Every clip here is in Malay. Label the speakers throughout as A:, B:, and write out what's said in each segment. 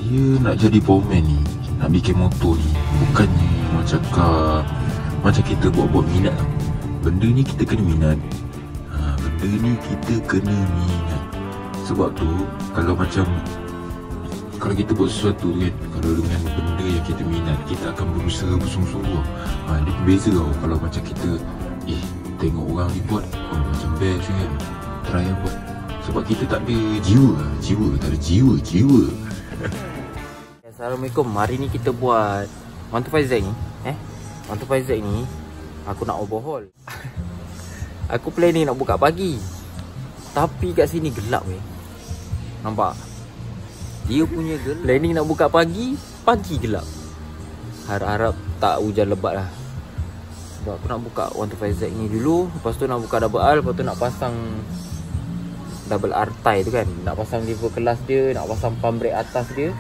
A: Dia nak jadi pomen ni, nak bikin motor ni, bukannya macam kita buat-buat minat tau. Benda ni kita kena minat. Benda ni kita kena minat. Sebab tu kalau kita buat sesuatu kan, kalau dengan benda yang kita minat, kita akan berusaha bersungguh-sungguh. Dia beza tau. Kalau macam kita tengok orang ni buat, macam best kan, try buat. Sebab kita tak ada jiwa.
B: Assalamualaikum. Hari ni kita buat 125Z ni 125Z ni aku nak overhaul. Aku planning nak buka pagi, tapi kat sini gelap weh. Nampak? Dia punya gelap. Planning nak buka pagi gelap. Harap-harap tak hujan lebat lah. Sebab aku nak buka 125Z ni dulu, lepas tu nak buka double R, lepas tu nak pasang double R tie tu kan. Nak pasang lever kelas dia, nak pasang pump brake atas dia,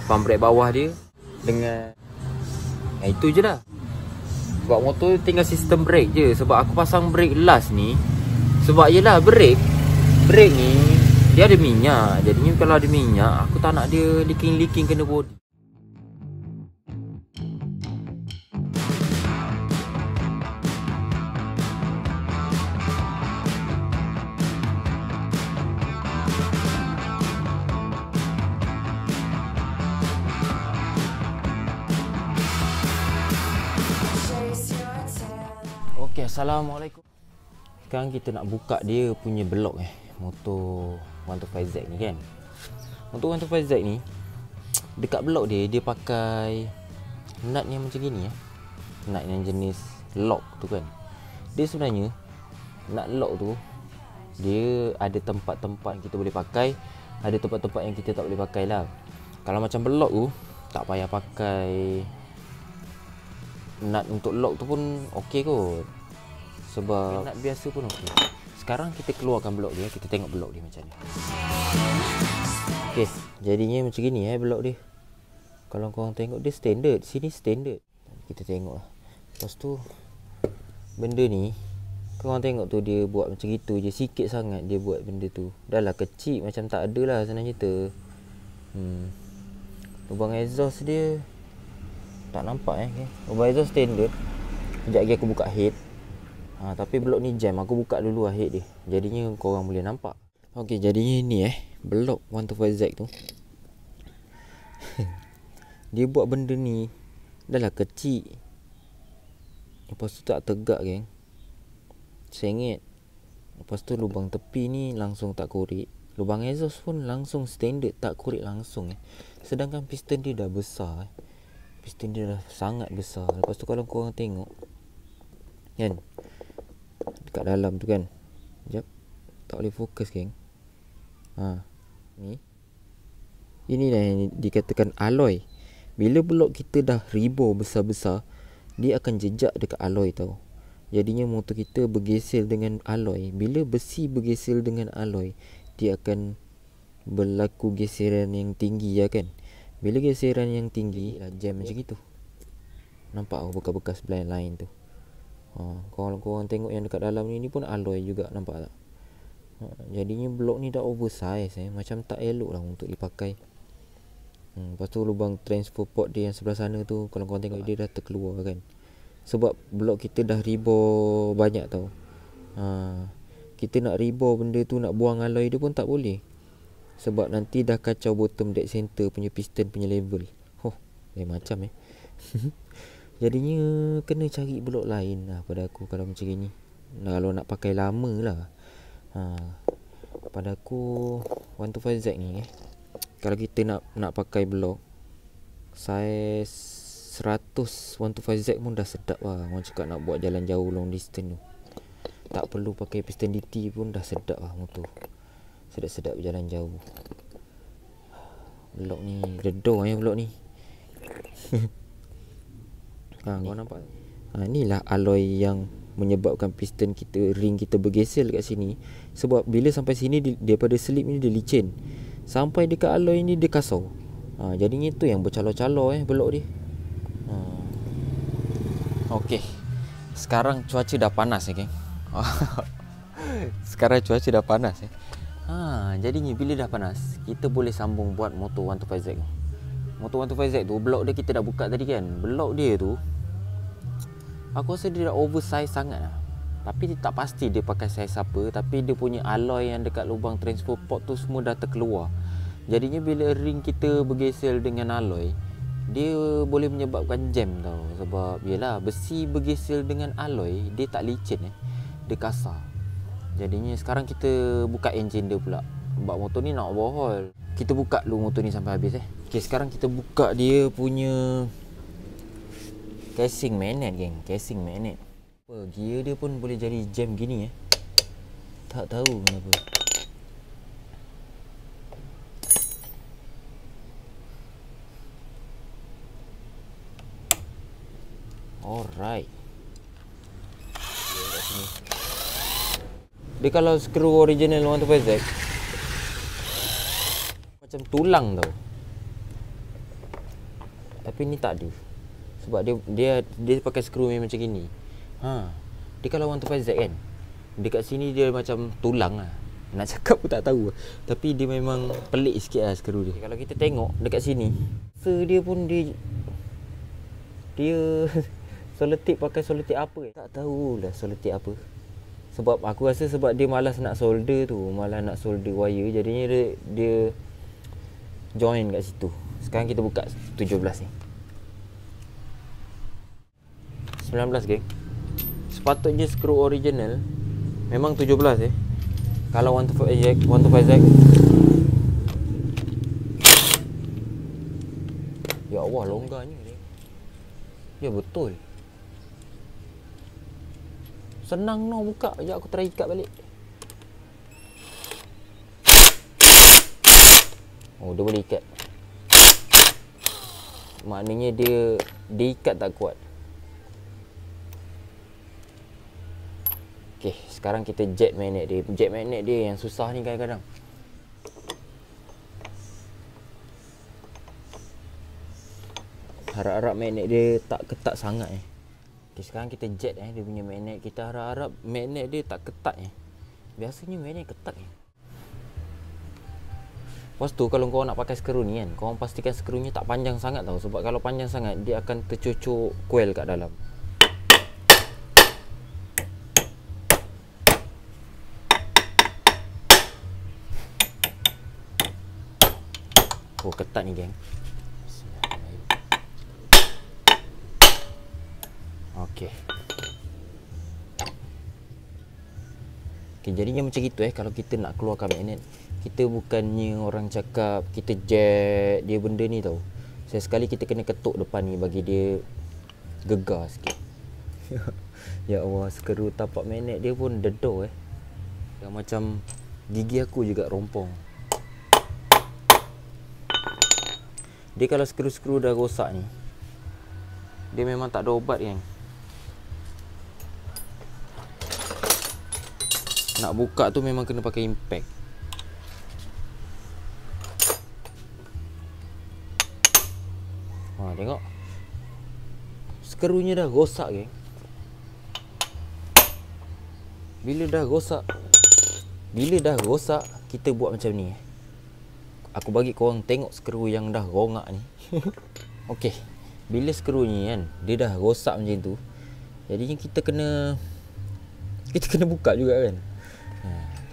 B: pump brake bawah dia dengan itu je lah. Sebab motor tinggal sistem brake je. Sebab aku pasang brake last ni, sebab yelah brake ni dia ada minyak. Jadinya kalau ada minyak, aku tak nak dia leaking kena body. Okay, Assalamualaikum. Sekarang kita nak buka dia punya blok motor 125Z ni kan. Motor 125Z ni, dekat blok dia pakai nut yang macam gini nut yang jenis lock tu kan. Dia sebenarnya nut lock tu, dia ada tempat-tempat yang kita boleh pakai, ada tempat-tempat yang kita tak boleh pakai lah. Kalau macam blok tu, tak payah pakai nut untuk lock tu pun okey kot. Sebab nut biasa pun okey. Sekarang kita keluarkan blok dia, kita tengok blok dia macam ni. Okey, jadinya macam gini blok dia. Kalau korang tengok dia standard, sini standard. Kita tengok lah. Lepas tu benda ni, korang tengok tu dia buat macam gitu je, sikit sangat dia buat benda tu. Dah lah kecil macam tak ada lah senang cerita. Lubang exhaust dia tak nampak okay. Lubang exhaust standard. Sekejap lagi aku buka head. Tapi blok ni jam, aku buka dulu head dia. Jadinya korang boleh nampak. Okey, jadinya ni blok 125Z tu. Dia buat benda ni dah lah kecil. Lepas tu tak tegak geng. Sengit. Lepas tu lubang tepi ni langsung tak korek. Lubang exhaust pun langsung standard, tak korek langsung Sedangkan piston dia dah besar Piston dia dah sangat besar. Lepas tu kalau korang tengok kan, dekat dalam tu kan, sekejap, tak boleh fokus geng. Ni inilah yang dikatakan alloy. Bila blok kita dah ribor besar-besar, dia akan jejak dekat alloy tau. Jadinya motor kita bergesel dengan alloy. Bila besi bergesel dengan alloy, dia akan berlaku geseran yang tinggi kan. Bila geseran yang tinggi jam macam gitu. Nampak bekas-bekas blind line tu. Kalau korang tengok yang dekat dalam ni pun alloy juga, nampak tak? Jadinya blok ni dah oversize macam tak elok lah untuk dipakai. Lepas tu lubang transfer port dia yang sebelah sana tu, kalau korang tengok dia dah terkeluar kan. Sebab blok kita dah ribor banyak tau. Kita nak ribor benda tu, nak buang alloy dia pun tak boleh. Sebab nanti dah kacau bottom dead center punya piston punya level. Macam Jadinya kena cari blok lain lah pada aku kalau macam ni. Kalau nak pakai lama lah. Pada aku 125Z ni kalau kita nak pakai blok saiz 100 125Z pun dah sedap lah. Orang cakap nak buat jalan jauh long distance tu, tak perlu pakai piston DT pun dah sedap lah motor. Sedap-sedap jalan jauh. Blok ni redor blok ni. Kau nampak? Inilah alloy yang menyebabkan piston kita, ring kita bergesel kat sini. Sebab bila sampai sini daripada slip ni dia licin, sampai dekat alloy ni dia kasar. Jadinya tu yang bercalor-calor blok dia. Okey. Sekarang cuaca dah panas geng. Sekarang cuaca dah panas Jadinya bila dah panas, kita boleh sambung buat motor 125Z. Motor 125Z tu, blok dia kita dah buka tadi kan. Blok dia tu aku rasa dia dah oversize sangat lah. Tapi tak pasti dia pakai size apa. Tapi dia punya alloy yang dekat lubang transfer port tu semua dah terkeluar. Jadinya bila ring kita bergesel dengan alloy, dia boleh menyebabkan jam tau. Sebab yelah, besi bergesel dengan alloy, dia tak licin dia kasar. Jadinya sekarang kita buka enjin dia pula. Sebab motor ni nak overhaul. Kita buka dulu motor ni sampai habis Okay, sekarang kita buka dia punya casing magnet geng. Casing magnet. Gear dia pun boleh jadi jam gini Tak tahu kenapa. Alright. Dia kalau skru original 125Z macam tulang tau. Tapi ni tak ada. Sebab dia pakai skru macam gini. Dia kalau 125Z kan, dekat sini dia macam tulang lah. Nak cakap pun tak tahu. Tapi dia memang pelik sikit lah skru dia. Kalau kita tengok dekat sini, dia pun dia solotip pakai solotip apa tak tahulah solotip apa. Sebab aku rasa sebab dia malas nak solder tu, malas nak solder wire, jadinya dia join kat situ. Sekarang kita buka 17 ni. 19 geng. Sepatutnya skru original memang 17 Kalau 125Z. Ya Allah, longgarnya dia. Ya betul. Senang no buka. Sekejap aku try ikat balik. Oh, dia boleh ikat. Maknanya dia ikat tak kuat. Okay, sekarang kita jet magnet dia. Jet magnet dia yang susah ni kadang-kadang. Harap-harap magnet dia tak ketat sangat Okay, sekarang kita jet dia punya magnet. Kita harap-harap magnet dia tak ketat Biasanya magnet ketat Lepas tu kalau kau nak pakai skru ni kan, kau pastikan skrunya tak panjang sangat tau. Sebab kalau panjang sangat, dia akan tercucuk coil kat dalam. Oh, ketat ni geng. Okey. Okay, jadinya macam gitu kalau kita nak keluarkan magnet. Kita bukannya orang cakap kita jet dia benda ni tau. Sekali kita kena ketuk depan ni bagi dia gegar sikit. Ya Allah, skru tapak magnet dia pun dedor yang macam gigi aku juga rompong. Dia kalau skru-skru dah rosak ni, dia memang tak ada ubat kan. Nak buka tu memang kena pakai impact. Tengok, skrunya dah rosak geng. Bila dah rosak, kita buat macam ni Aku bagi korang tengok skru yang dah rongak ni. Okey, bila skru ni kan, dia dah rosak macam tu, jadinya kita kena buka juga kan.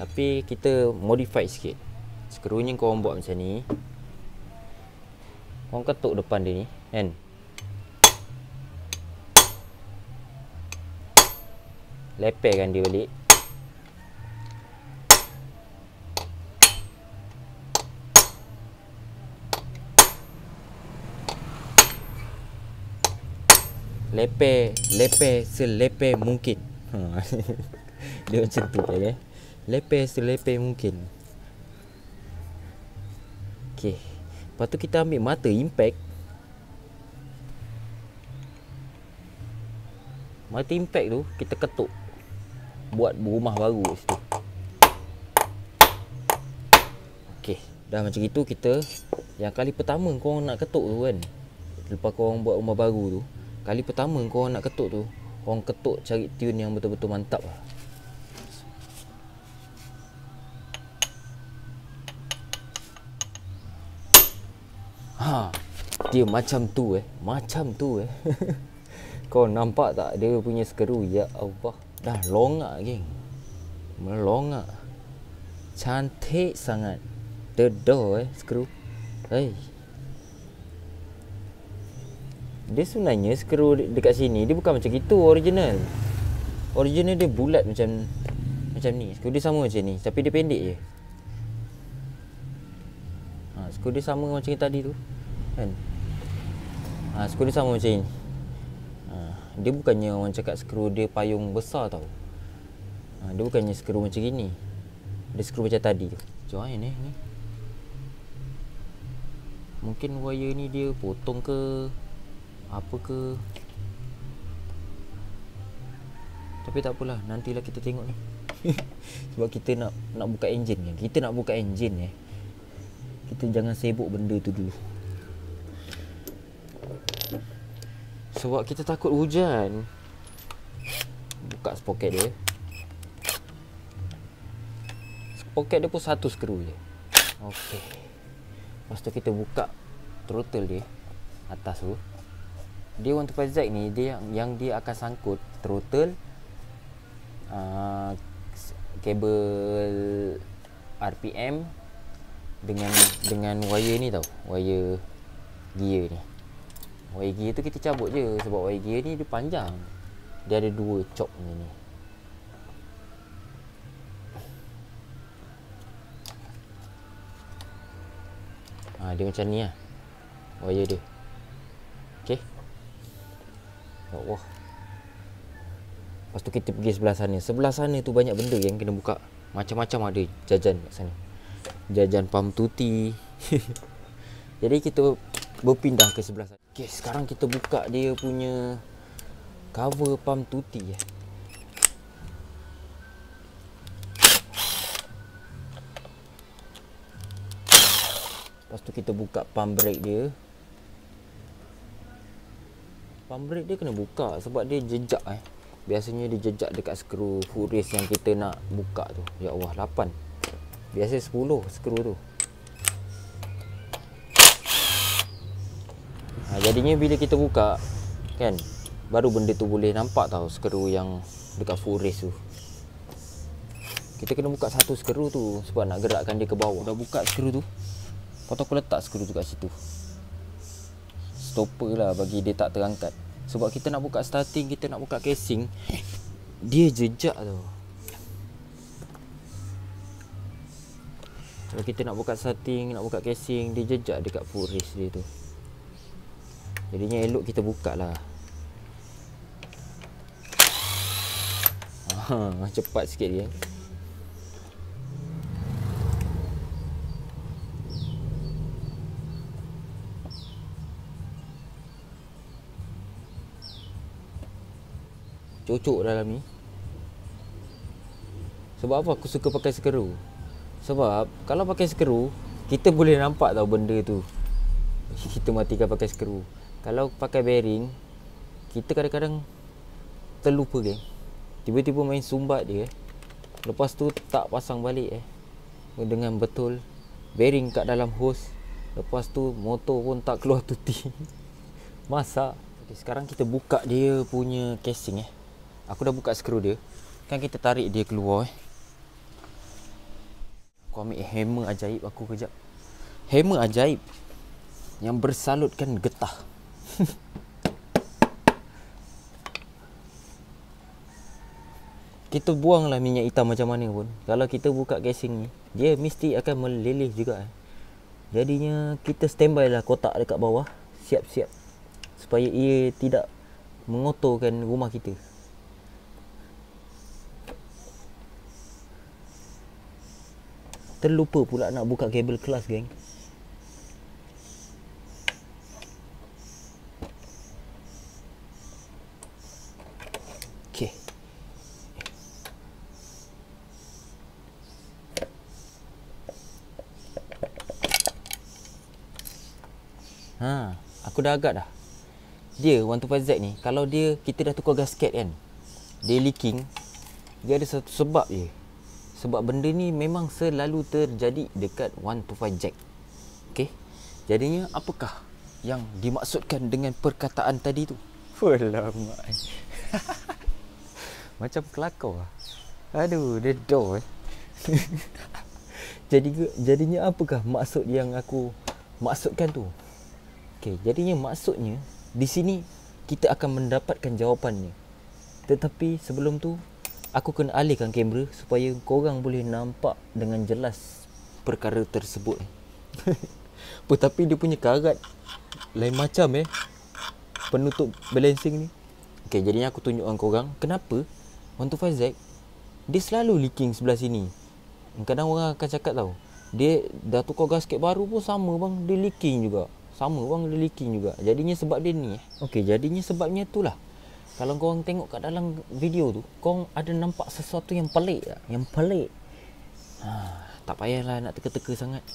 B: Tapi kita modify sikit. Skrunya korang buat macam ni. Korang ketuk depan dia ni kan. Lepaskan dia balik. Lepeh selepeh mungkin. Dia macam tu kan. Lepeh selepeh mungkin. Okey. Lepas tu kita ambil mata impact. Mata impact tu kita ketuk, buat rumah baru kat situ. Okey, dah macam itu kita. Yang kali pertama korang nak ketuk tu kan, lepas korang buat rumah baru tu, kali pertama korang nak ketuk tu, korang ketuk cari tune yang betul-betul mantap lah. Dia macam tu Macam tu Kau nampak tak dia punya skru? Ya Allah, dah longak geng. Melongak. Cantik sangat. Dedah skru. Hei. Dia sebenarnya skru dekat sini dia bukan macam gitu original. Original dia bulat macam ni. Skru dia sama macam ni, tapi dia pendek je. Skru dia sama macam yang tadi tu. Kan? Skru dia sama macam ni. Dia bukannya orang cakap skru dia payung besar tau. Dia bukannya skru macam gini. Dia skru macam tadi tu. Macam ni. Mungkin wire ni dia potong ke apa ke. Tapi tak apalah, nantilah kita tengok ni. Sebab kita nak buka enjin kan. Kita nak buka enjin kita jangan sibuk benda tu dulu. Sebab kita takut hujan. Buka sprocket dia. Sprocket dia pun satu skru je. Okey. Lepas tu kita buka throttle dia atas tu. Dia 125Z ni dia yang dia akan sangkut throttle, kabel RPM dengan wire ni tau. Wire gear ni. Wire gear tu kita cabut je sebab wire gear ni dia panjang. Dia ada 2 cok ni. Dia macam ni lah wire dia. Okey. Ya Allah. Lepas tu kita pergi sebelah sana. Sebelah sana tu banyak benda yang kena buka. Macam-macam ada jajan kat sana. Jajan pam tuti. Jadi kita berpindah ke sebelah sana. Okey, sekarang kita buka dia punya cover pam tuti. Lepas tu kita buka pump brake dia. Pump brake dia kena buka sebab dia jejak Biasanya dia jejak dekat skru full race yang kita nak buka tu. Ya Allah, 8. Biasa 10 skru tu. Jadinya bila kita buka kan, baru benda tu boleh nampak tau skru yang dekat full race tu. Kita kena buka satu skru tu sebab nak gerakkan dia ke bawah. Dah buka skru tu. Lepas tu aku letak skru tu kat situ. Stopper lah bagi dia tak terangkat. Sebab kita nak buka starting, kita nak buka casing, dia jejak tau. Kalau kita nak buka starting, nak buka casing, dia jejak dekat full race dia tu. Jadinya elok kita buka lah. Cepat sikit dia. Cocok dalam ni. Sebab apa aku suka pakai skru? Sebab kalau pakai skru, kita boleh nampak tau benda tu. Kita matikan pakai skru. Kalau pakai bearing, kita kadang-kadang terlupa geng. Tiba-tiba main sumbat dia. Lepas tu tak pasang balik dengan betul. Bearing kat dalam hose. Lepas tu motor pun tak keluar tuti. Masak. Okay, sekarang kita buka dia punya casing Aku dah buka skru dia. Kan kita tarik dia keluar Aku ambil hammer ajaib aku kejap. Hammer ajaib yang bersalutkan getah. Kita buanglah minyak hitam macam mana pun. Kalau kita buka casing ni, dia mesti akan meleleh juga Jadinya kita standby lah kotak dekat bawah. Siap-siap supaya ia tidak mengotorkan rumah kita. Terlupa pula nak buka kabel kelas geng. Okey. Aku dah agak dah. Dia 125Z ni, kalau dia kita dah tukar gasket kan, dia leaking, dia ada satu sebab je. Sebab benda ni memang selalu terjadi dekat 125 jack. Okey. Jadinya apakah yang dimaksudkan dengan perkataan tadi tu? Alamak. Macam kelakar lah. Aduh, dedoh Jadinya apakah maksud yang aku maksudkan tu? Okey, jadinya maksudnya di sini kita akan mendapatkan jawapannya. Tetapi sebelum tu aku kena alihkan kamera supaya korang boleh nampak dengan jelas perkara tersebut. Tapi dia punya karat lain macam penutup balancing ni. Okey, jadinya aku tunjukkan korang kenapa 125Z dia selalu leaking sebelah sini. Kadang orang akan cakap tau, dia dah tukar gasket baru pun sama bang, dia leaking juga. Sama bang, dia leaking juga. Jadinya sebab dia ni Okey, jadinya sebabnya itulah. Kalau korang tengok kat dalam video tu, korang ada nampak sesuatu yang pelik tak? Yang pelik. Tak payahlah nak teka-teka sangat.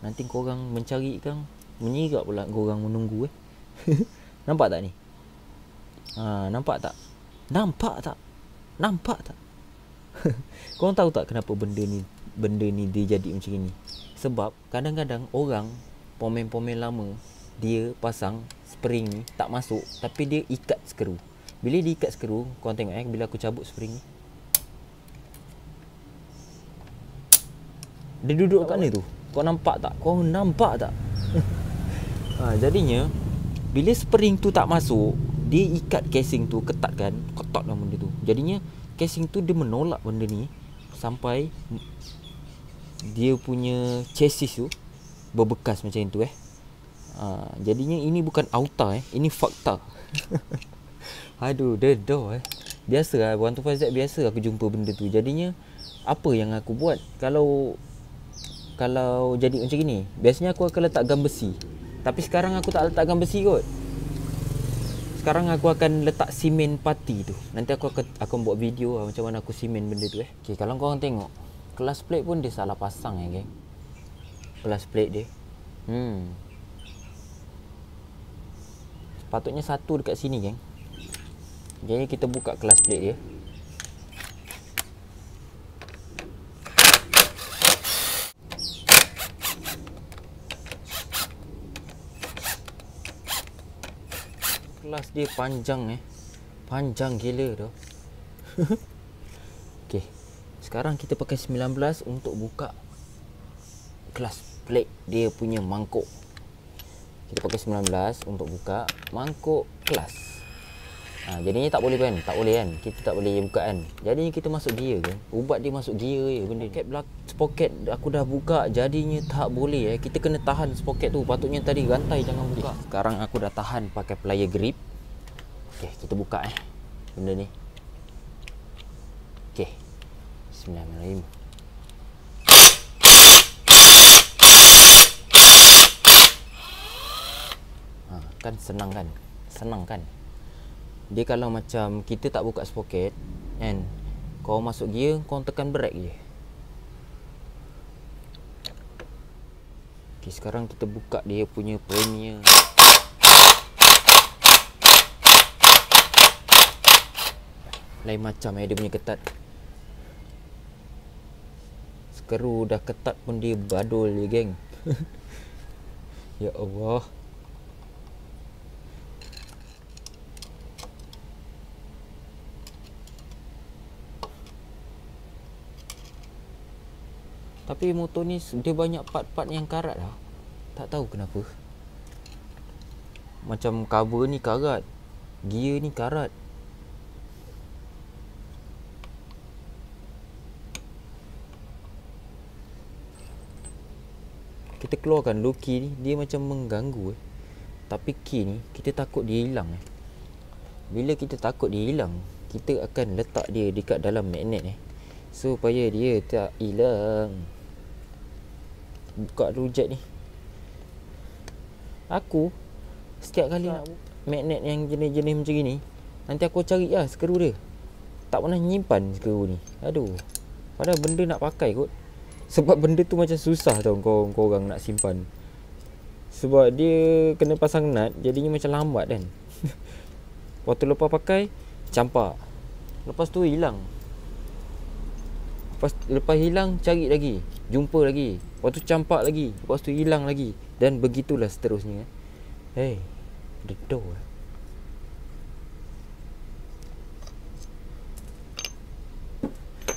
B: Nanti korang mencari kan, menyirap pula korang menunggu Nampak tak ni? Nampak tak? Nampak tak? Nampak tak? Korang tahu tak kenapa benda ni dia jadi macam ni? Sebab kadang-kadang orang pomen-pomen lama dia pasang spring ni tak masuk, tapi dia ikat skru. Bila dia ikat skru, korang tengok bila aku cabut spring ni, dia duduk kat mana tu? Kau nampak tak? Kau nampak tak? Jadinya bila spring tu tak masuk, dia ikat casing tu, ketat lah benda tu. Jadinya casing tu dia menolak benda ni sampai dia punya chassis tu berbekas macam tu Jadinya ini bukan auta ini fakta. Aduh, dedoh Biasa 125Z biasa aku jumpa benda tu. Jadinya apa yang aku buat kalau jadi macam ni? Biasanya aku akan letak gam besi. Tapi sekarang aku tak letak gam besi kot. Sekarang aku akan letak simen pati tu. Nanti aku akan buat video macam mana aku simen benda tu Okay, kalau korang tengok, kelas plate pun dia salah pasang geng. Kelas plate dia sepatutnya satu dekat sini geng. Jadi kita buka kelas plate dia. Kelas dia panjang panjang gila tu. Okey, sekarang kita pakai 19 untuk buka kelas plate dia punya mangkuk. Kita pakai 19 untuk buka mangkuk kelas. Jadinya tak boleh kan? Tak boleh kan? Kita tak boleh buka kan? Jadinya kita masuk gear kan? Ubat dia masuk gear benda ni. Sprocket aku dah buka, jadinya tak boleh Kita kena tahan sprocket tu. Patutnya tadi rantai jangan buka. Sekarang aku dah tahan pakai plier grip. Okey, kita buka benda ni. Okey. Bismillahirrahmanirrahim. Kan senang kan? Senang kan? Dia kalau macam kita tak buka sprocket kan, kau masuk gear, kau tekan brake je. Okay, sekarang kita buka dia punya premier. Lain macam dia punya ketat. Skru dah ketat pun dia badul je geng. Ya Allah. Tapi motor ni dia banyak part-part yang karat lah. Tak tahu kenapa. Macam cover ni karat, gear ni karat. Kita keluarkan low key ni, dia macam mengganggu Tapi key ni kita takut dia hilang Bila kita takut dia hilang, kita akan letak dia dekat dalam magnet supaya dia tak hilang. Buka rujak ni. Aku setiap kali nak magnet yang jenis-jenis macam ni, nanti aku cari lah skru dia. Tak pernah nyimpan skru ni. Aduh. Padahal benda nak pakai kot. Sebab benda tu macam susah tau korang nak simpan. Sebab dia kena pasang nut, jadinya macam lambat kan. Waktu lepas pakai, campak. Lepas tu hilang. Lepas hilang, cari lagi, jumpa lagi. Lepas tu campak lagi. Lepas tu hilang lagi. Dan begitulah seterusnya. Hey, the door.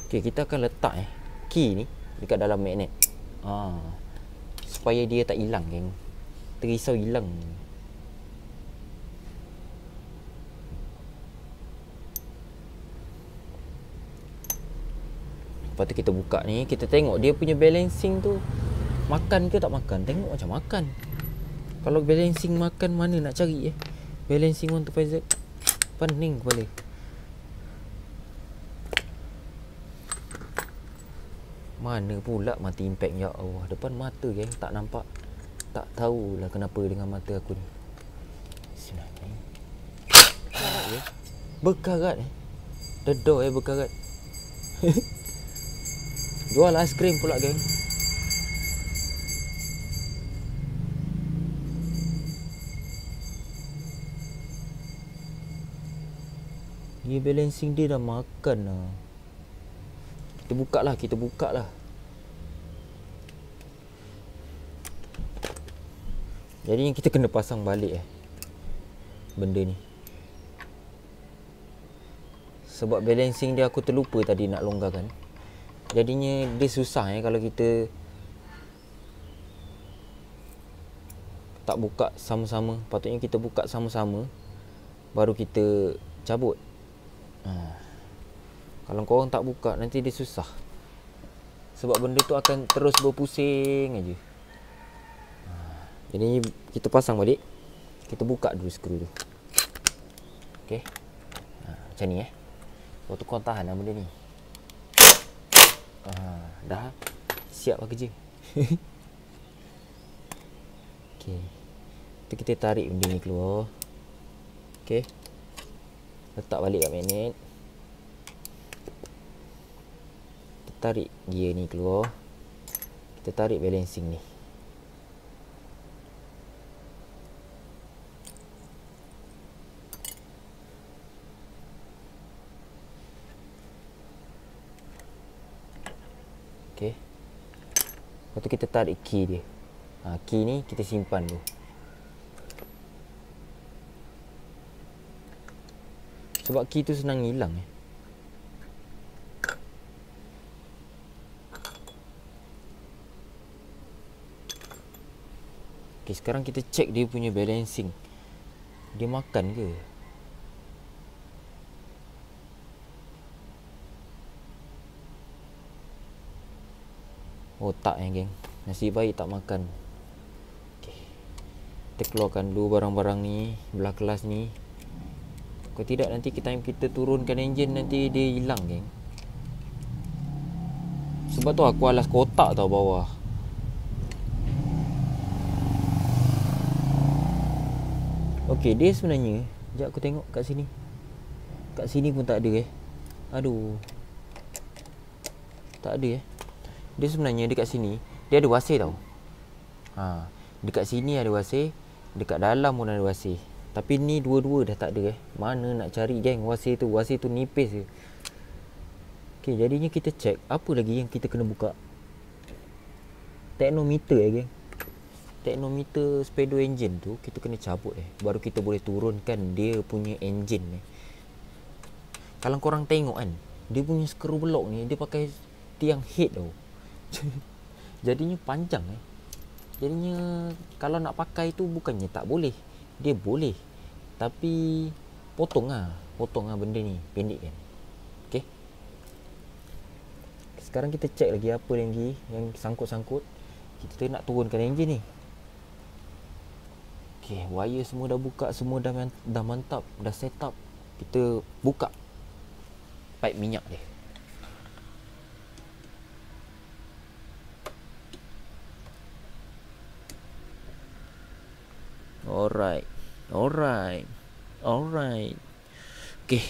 B: Okay, kita akan letak key ni dekat dalam magnet. Supaya dia tak hilang, geng. Terisau hilang. Lepas tu kita buka ni, kita tengok dia punya balancing tu makan ke tak makan. Tengok macam makan. Kalau balancing makan, mana nak cari balancing 125Z. Pening kepala. Mana pula mati impact, ya Allah. Depan mata, geng, tak nampak. Tak tahulah kenapa dengan mata aku ni. Sebenarnya berkarat The door berkarat. Jual aiskrim pula, geng. Dia balancing dia dah makan lah. Kita buka lah. Jadi kita kena pasang balik benda ni. Sebab balancing dia aku terlupa tadi nak longgarkan. Jadinya dia susah kalau kita tak buka sama-sama. Patutnya kita buka sama-sama baru kita cabut. Kalau korang tak buka, nanti dia susah. Sebab benda tu akan terus berpusing aja. Jadi kita pasang balik. Kita buka dulu skru tu. Okay. Macam ni Lepas tu korang tahan lah benda ni. Dah siap lah kerja. Okay. Tu kita tarik benda ni keluar. Okay. Letak balik kat magnet. Kita tarik gear ni keluar. Kita tarik balancing ni. Okay. Lepas tu kita tarik key dia. Key ni kita simpan dulu. Sebab key tu senang hilang Okay, sekarang kita check dia punya balancing. Dia makan ke? Oh tak geng. Nasib baik tak makan. Okay. Kita keluarkan dulu barang-barang ni belah kelas ni. Kalau tidak nanti kita turunkan enjin, nanti dia hilang, geng. Sebab tu aku alas kotak tau bawah. Okey, dia sebenarnya, sekejap aku tengok kat sini. Kat sini pun tak ada Aduh. Tak ada Dia sebenarnya dekat sini dia ada wasir tau. Dekat sini ada wasir, dekat dalam pun ada wasir. Tapi ni dua-dua dah tak ada Mana nak cari, geng, wasir tu. Wasir tu nipis je. Okay, jadinya kita check apa lagi yang kita kena buka. Teknometer geng. Teknometer speedo engine tu kita kena cabut baru kita boleh turunkan dia punya engine Kalau korang tengok kan, dia punya skru block ni dia pakai tiang head tau. Jadinya panjang Jadinya kalau nak pakai tu bukannya tak boleh. Dia boleh. Tapi potong benda ni pendek kan. Okay. Sekarang kita check lagi apa lagi yang sangkut-sangkut. Kita nak turunkan enjin ni. Okay, wire semua dah buka, semua dah mantap, dah set up. Kita buka pipe minyak dia. Alright. Okay,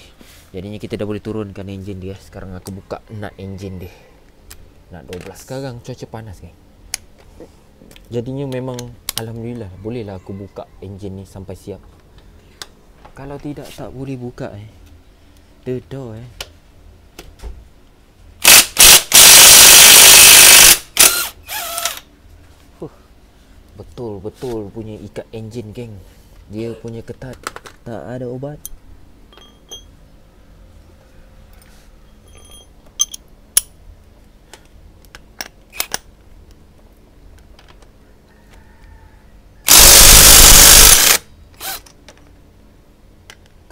B: jadinya kita dah boleh turunkan enjin dia. Sekarang aku buka nut enjin dia. Nut 12. Sekarang cuaca panas kan. Jadinya memang alhamdulillah bolehlah aku buka enjin ni sampai siap. Kalau tidak tak boleh buka the door Betul-betul punya ikat enjin, geng. Dia punya ketat, tak ada obat.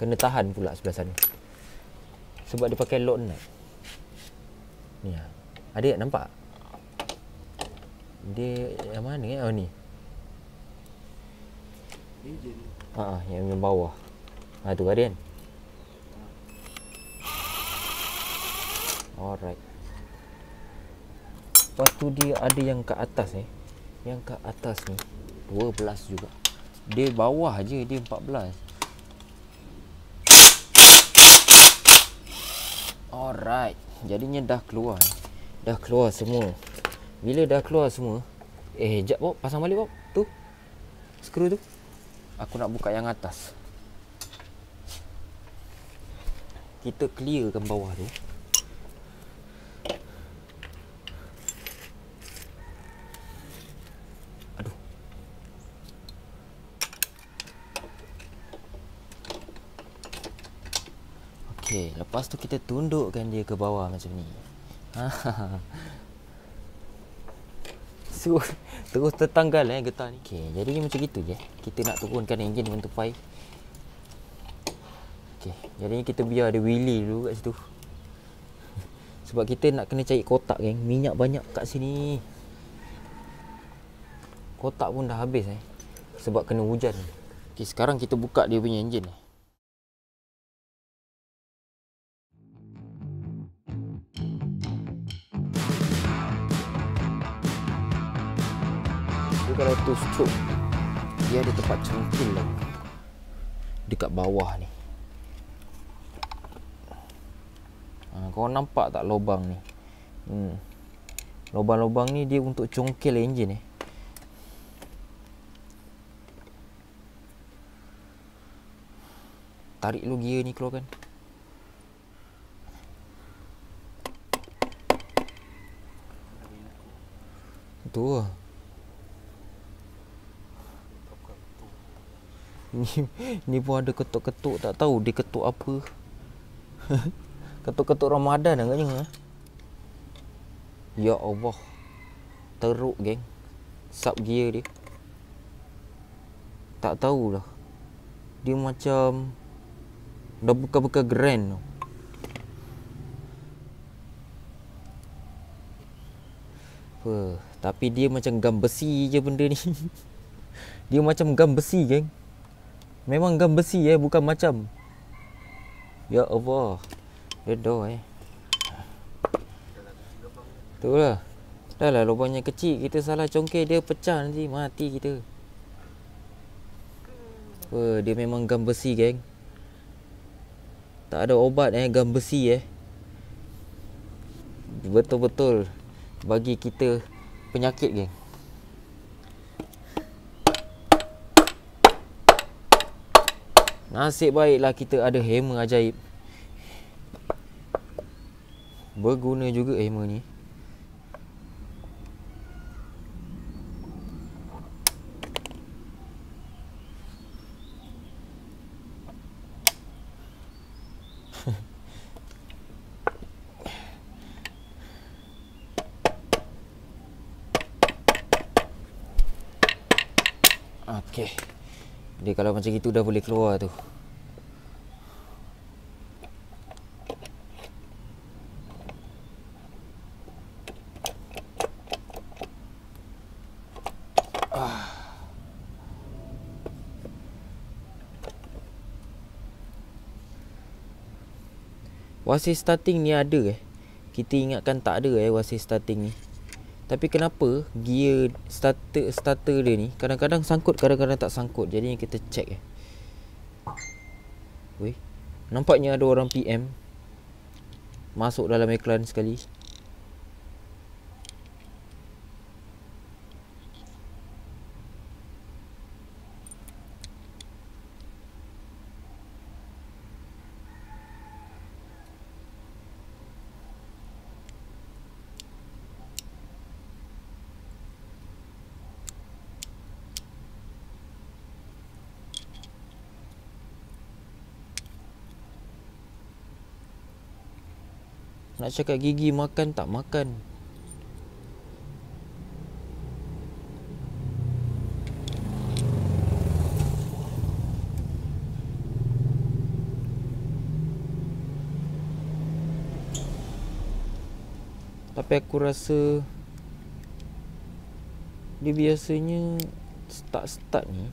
B: Kena tahan pula sebelah sana. Sebab dia pakai lock nut. Ni lah. Adik nampak? Dia yang mana ni? Oh ni. Yang bawah. Tu ada kan? Alright. Lepas tu dia ada yang kat atas ni. Yang kat atas ni 12 juga. Dia bawah je dia 14. Alright. Jadinya dah keluar. Dah keluar semua. Bila dah keluar semua, jap Bob, pasang balik Bob. Tu. Skru tu. Aku nak buka yang atas. Kita clearkan bawah tu. Aduh. Okey, lepas tu kita tundukkan dia ke bawah macam ni. So, terus tertanggal getah ni. Okey, jadi macam gitu je. Kita nak turunkan enjin 125. Okey, jadi kita biar dia wheelie dulu kat situ. Sebab kita nak kena cari kotak, geng. Minyak banyak kat sini. Kotak pun dah habis sebab kena hujan. Okey, sekarang kita buka dia punya enjin. Dia kalau tu stroke, dia ada tempat cengkil lah dekat bawah ni. Kau nampak tak lubang ni? Lubang-lubang ni dia untuk congkel enjin Tarik lu gear ni keluarkan. Tu lah. Ni pun ada ketuk-ketuk, tak tahu dia ketuk apa. Ketuk-ketuk Ramadan agaknya. Ya Allah. Teruk, geng. Sub gear dia. Tak tahulah. Dia macam dah buka-buka grand tu. Tapi dia macam gam besi je benda ni. Dia macam gam besi, geng. Memang gam besi bukan macam. Ya Allah. Redoh Itulah. Dah lah lubangnya kecil. Kita salah congkel dia pecah nanti. Mati kita. Dia memang gam besi, geng. Tak ada obat gam besi Betul-betul bagi kita penyakit, geng. Nasib baiklah kita ada hammer ajaib. Berguna juga hammer ni. Okey. Dia kalau macam itu dah boleh keluar tu. Wasit starting ni ada Kita ingatkan tak ada wasit starting ni. Tapi kenapa gear starter dia ni kadang-kadang sangkut, kadang-kadang tak sangkut. Jadi kita check Weh, nampaknya ada orang PM masuk dalam iklan sekali. Nak cakap gigi makan tak makan. Tapi aku rasa dia biasanya start ni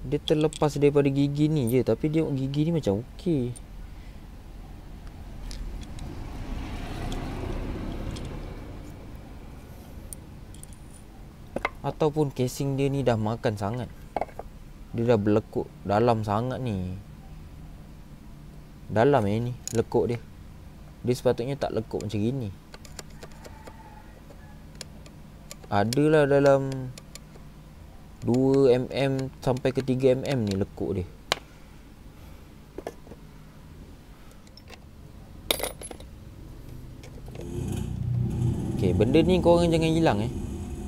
B: dia terlepas daripada gigi ni je. Tapi dia gigi ni macam okey. Ataupun casing dia ni dah makan sangat. Dia dah berlekuk dalam sangat ni. Dalam ni lekuk dia. Dia sepatutnya tak lekuk macam gini. Adalah dalam 2mm sampai ke 3mm ni lekuk dia. Okay, benda ni korang jangan hilang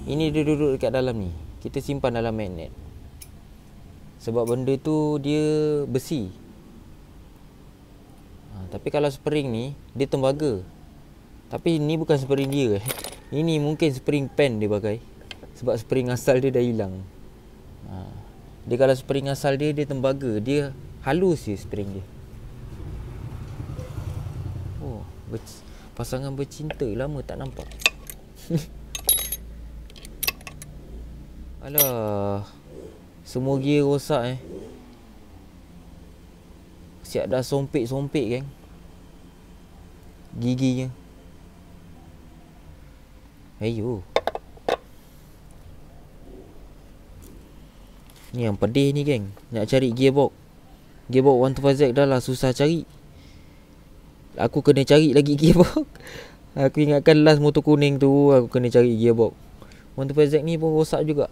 B: Ini dia duduk dekat dalam ni. Kita simpan dalam magnet. Sebab benda tu dia besi. Tapi kalau spring ni dia tembaga. Tapi ni bukan spring dia Ini mungkin spring pen dia pakai. Sebab spring asal dia dah hilang. Dia kalau spring asal dia tembaga. Dia halus je spring dia. Oh, pasangan bercinta lama tak nampak. Alah, semua gear rosak Siap dah sompek-sompek kan giginya. Ayo. Ni yang pedih ni geng. Nak cari gearbox 125Z dah lah susah cari. Aku kena cari lagi gearbox. Aku ingatkan last motor kuning tu aku kena cari gearbox 125Z ni pun rosak juga.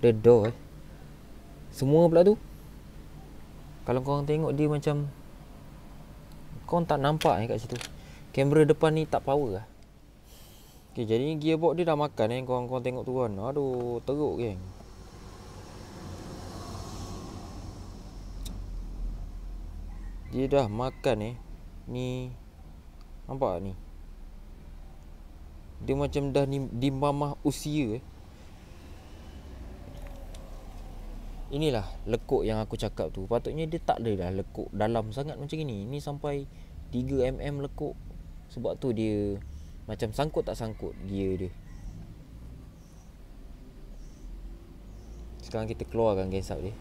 B: Dedah semua pula tu. Kalau korang tengok dia macam korang tak nampak kat situ. Kamera depan ni tak power lah. Okay, jadi gearbox dia dah makan korang tengok tu kan. Aduh, teruk geng. Dia dah makan ni. Nampak ni. Dia macam dah di mamah usia Inilah lekuk yang aku cakap tu. Patutnya dia tak ada dah lekuk dalam sangat macam ni. Ni sampai 3mm lekuk. Sebab tu dia macam sangkut tak sangkut gear dia. Sekarang kita keluarkan gesap dia.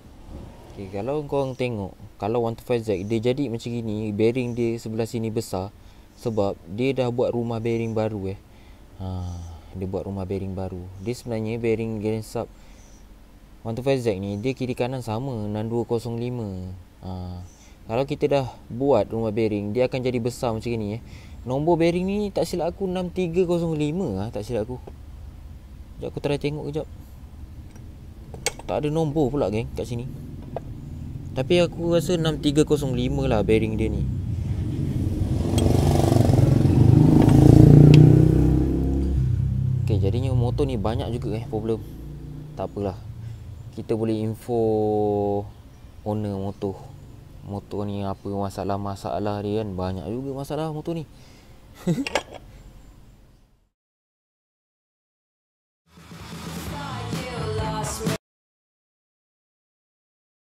B: Okay, kalau korang tengok, kalau 125Z dia jadi macam gini, bearing dia sebelah sini besar. Sebab dia dah buat rumah bearing baru dia buat rumah bearing baru. Dia sebenarnya bearing gesap 125Z ni dia kiri kanan sama 6205. Kalau kita dah buat rumah bearing, dia akan jadi besar macam ni Nombor bearing ni tak silap aku 6305 tak silap aku. Sekejap aku try tengok kejap. Tak ada nombor pula geng kat sini. Tapi aku rasa 6305 lah bearing dia ni. Okay, jadinya motor ni banyak juga problem. Tak apalah. Kita boleh info owner motor. Motor ni apa masalah dia kan. Banyak juga masalah motor ni.